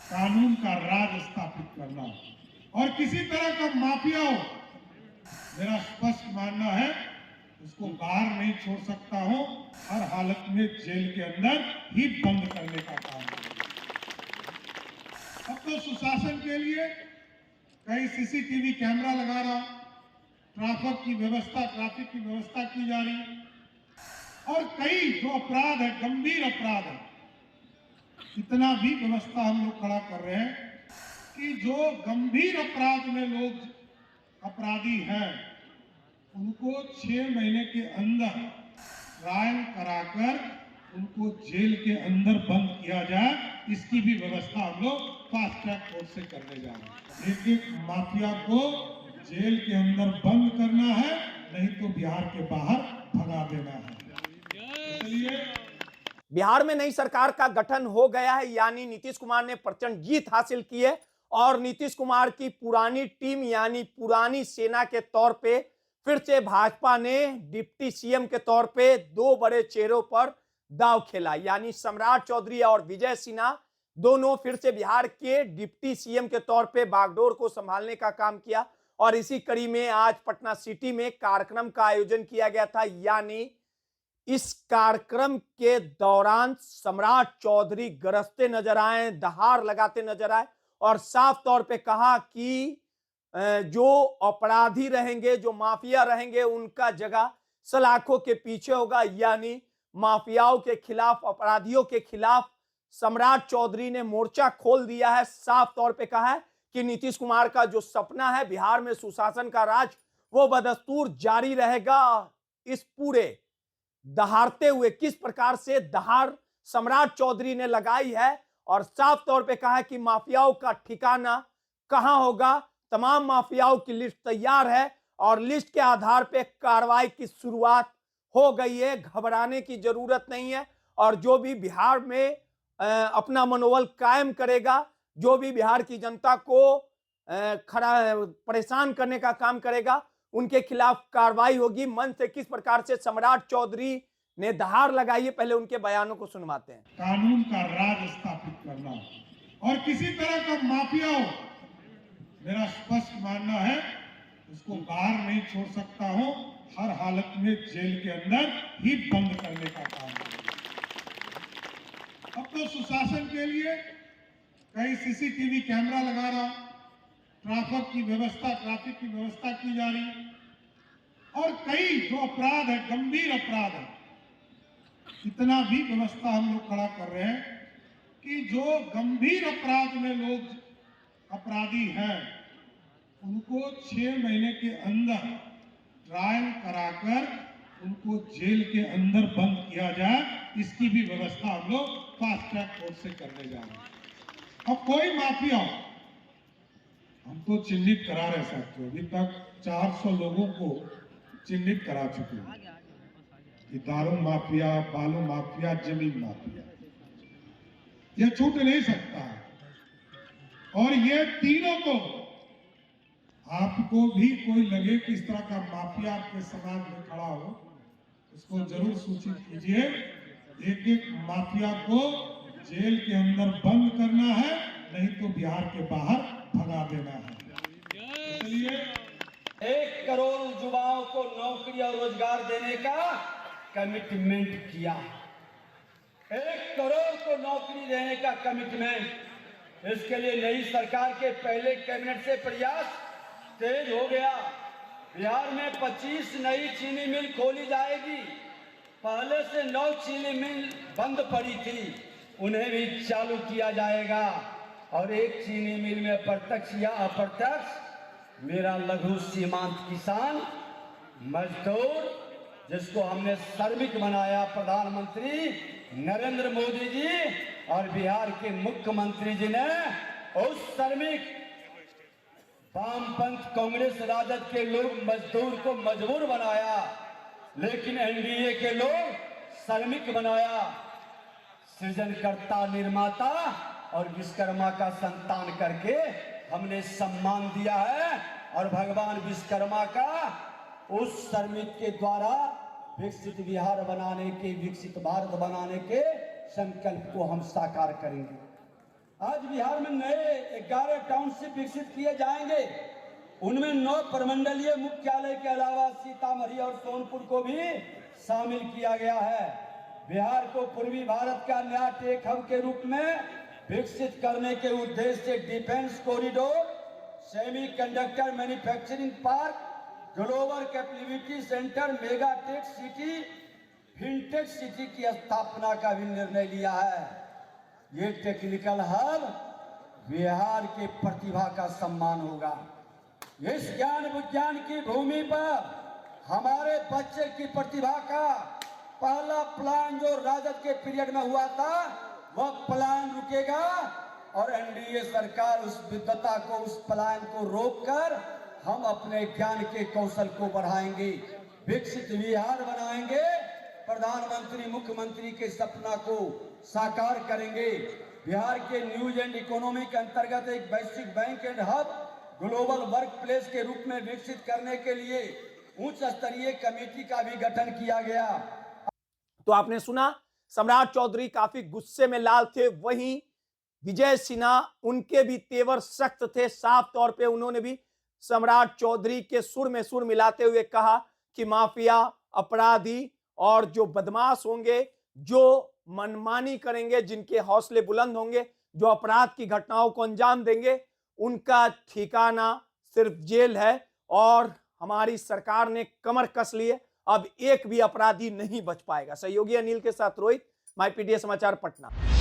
कानून का राज स्थापित करना और किसी तरह का माफिया हो, मेरा स्पष्ट मानना है उसको बाहर नहीं छोड़ सकता हूं, हर हालत में जेल के अंदर ही बंद करने का काम करेंगे। अब तो सुशासन के लिए कहीं सीसीटीवी कैमरा लगा रहा, ट्रैफिक की व्यवस्था की जा रही, और कई जो अपराध है, गंभीर अपराध है, इतना भी व्यवस्था हम लोग खड़ा कर रहे हैं कि जो गंभीर अपराध में लोग अपराधी हैं उनको 6 महीने के अंदर ट्रायल कराकर उनको जेल के अंदर बंद किया जाए, इसकी भी व्यवस्था हम लोग फास्ट ट्रैक कोर्ट से करने जा रहे हैं। एक एक माफिया को जेल के अंदर बंद करना है, नहीं तो बिहार के बाहर भगा देना है। इसलिए बिहार में नई सरकार का गठन हो गया है, यानी नीतीश कुमार ने प्रचंड जीत हासिल की है और नीतीश कुमार की पुरानी टीम यानी पुरानी सेना के तौर पे फिर से भाजपा ने डिप्टी सीएम के तौर पे दो बड़े चेहरों पर दांव खेला, यानी सम्राट चौधरी और विजय सिन्हा दोनों फिर से बिहार के डिप्टी सीएम के तौर पे बागडोर को संभालने का काम किया। और इसी कड़ी में आज पटना सिटी में कार्यक्रम का आयोजन किया गया था, यानी इस कार्यक्रम के दौरान सम्राट चौधरी गरजते नजर आए, दहाड़ लगाते नजर आए और साफ तौर पे कहा कि जो अपराधी रहेंगे, जो माफिया रहेंगे, उनका जगह सलाखों के पीछे होगा, यानी माफियाओं के खिलाफ, अपराधियों के खिलाफ सम्राट चौधरी ने मोर्चा खोल दिया है। साफ तौर पे कहा है कि नीतीश कुमार का जो सपना है बिहार में सुशासन का राज, वो बदस्तूर जारी रहेगा। इस पूरे दहाड़ते हुए किस प्रकार से दहाड़ सम्राट चौधरी ने लगाई है और साफ तौर पे कहा है कि माफियाओं का ठिकाना कहां होगा। तमाम माफियाओं की लिस्ट तैयार है और लिस्ट के आधार पे कार्रवाई की शुरुआत हो गई है। घबराने की जरूरत नहीं है और जो भी बिहार में अपना मनोबल कायम करेगा, जो भी बिहार की जनता को परेशान करने का काम करेगा, उनके खिलाफ कार्रवाई होगी। मन से किस प्रकार से सम्राट चौधरी ने दहाड़ लगाई है, पहले उनके बयानों को सुनवाते हैं। कानून का राज स्थापित करना और किसी तरह का माफिया हो, मेरा स्पष्ट मानना है उसको बाहर नहीं छोड़ सकता हूं, हर हालत में जेल के अंदर ही बंद करने का काम करेंगे। अब तो सुशासन के लिए कहीं सीसीटीवी कैमरा लगा रहा, ट्रैफिक की व्यवस्था की जा रही, और कई जो अपराध है, गंभीर अपराध है, इतना भी व्यवस्था हम लोग खड़ा कर रहे हैं कि जो गंभीर अपराध में लोग अपराधी हैं उनको 6 महीने के अंदर ट्रायल कराकर उनको जेल के अंदर बंद किया जाए, इसकी भी व्यवस्था हम लोग फास्ट ट्रैक कोर्ट से करने जा रहे हैं। अब कोई माफिया हम तो चिन्हित करा रहे साथियों, अभी तक 400 लोगों को चिन्हित करा चुके हैं कि दारू माफिया, बालू माफिया, जमीन माफिया, ये छूट नहीं सकता है। और ये तीनों को, आपको भी कोई लगे कि इस तरह का माफिया आपके समाज में खड़ा हो, उसको जरूर सूचित कीजिए। एक एक माफिया को जेल के अंदर बंद करना है, नहीं तो बिहार के बाहर भगा देना है। इसलिए 1 करोड़ युवाओं को नौकरी और रोजगार देने का कमिटमेंट किया। 1 करोड़ को नौकरी देने का कमिटमेंट। इसके लिए नई सरकार के पहले कैबिनेट से प्रयास तेज हो गया। बिहार में 25 नई चीनी मिल खोली जाएगी। पहले से 9 चीनी मिल बंद पड़ी थी, उन्हें भी चालू किया जाएगा। और एक चीनी मिल में प्रत्यक्ष या अप्रत्यक्ष मेरा लघु सीमांत किसान मजदूर, जिसको हमने श्रमिक बनाया, प्रधानमंत्री नरेंद्र मोदी जी और बिहार के मुख्यमंत्री जी ने उस श्रमिक वामपंथ कांग्रेस राजद के लोग मजदूर को मजबूर बनाया, लेकिन एनडीए के लोग श्रमिक बनाया। सृजनकर्ता, निर्माता और विश्वकर्मा का संतान करके हमने सम्मान दिया है और भगवान विश्वकर्मा का उस श्रमिक के द्वारा विकसित बिहार बनाने के, विकसित भारत बनाने के संकल्प को हम साकार करेंगे। आज बिहार में नए 11 टाउनशिप विकसित किए जाएंगे। उनमें 9 प्रमंडलीय मुख्यालय के अलावा सीतामढ़ी और सोनपुर को भी शामिल किया गया है। बिहार को पूर्वी भारत का नया टेक हब के रूप में विकसित करने के उद्देश्य से defence corridor, semiconductor manufacturing park, global capability centre, mega tech city, fintech city की स्थापना का भी निर्णय लिया है। ये टेक्निकल हब बिहार के प्रतिभा का सम्मान होगा। इस ज्ञान विज्ञान की भूमि पर हमारे बच्चे की प्रतिभा का पहला प्लान जो राजद के पीरियड में हुआ था, वह प्लान रुकेगा और एनडीए सरकार उस विद्वता को, उस प्लान को रोककर हम अपने ज्ञान के कौशल को बढ़ाएंगे, विकसित बिहार बनाएंगे, प्रधानमंत्री मुख्यमंत्री के सपना को साकार करेंगे। बिहार के न्यूज एंड इकोनॉमी के अंतर्गत एक वैश्विक bank and hub, global work place के रूप में विकसित करने के लिए उच्च स्तरीय कमेटी का भी गठन किया गया। तो आपने सुना, सम्राट चौधरी काफी गुस्से में लाल थे, वहीं विजय सिन्हा उनके भी तेवर सख्त थे। साफ तौर पे उन्होंने भी सम्राट चौधरी के सुर में सुर मिलाते हुए कहा कि माफिया, अपराधी और जो बदमाश होंगे, जो मनमानी करेंगे, जिनके हौसले बुलंद होंगे, जो अपराध की घटनाओं को अंजाम देंगे, उनका ठिकाना सिर्फ जेल है। और हमारी सरकार ने कमर कस ली है, अब एक भी अपराधी नहीं बच पाएगा। सहयोगी अनिल के साथ रोहित, माई पीटीए समाचार, पटना।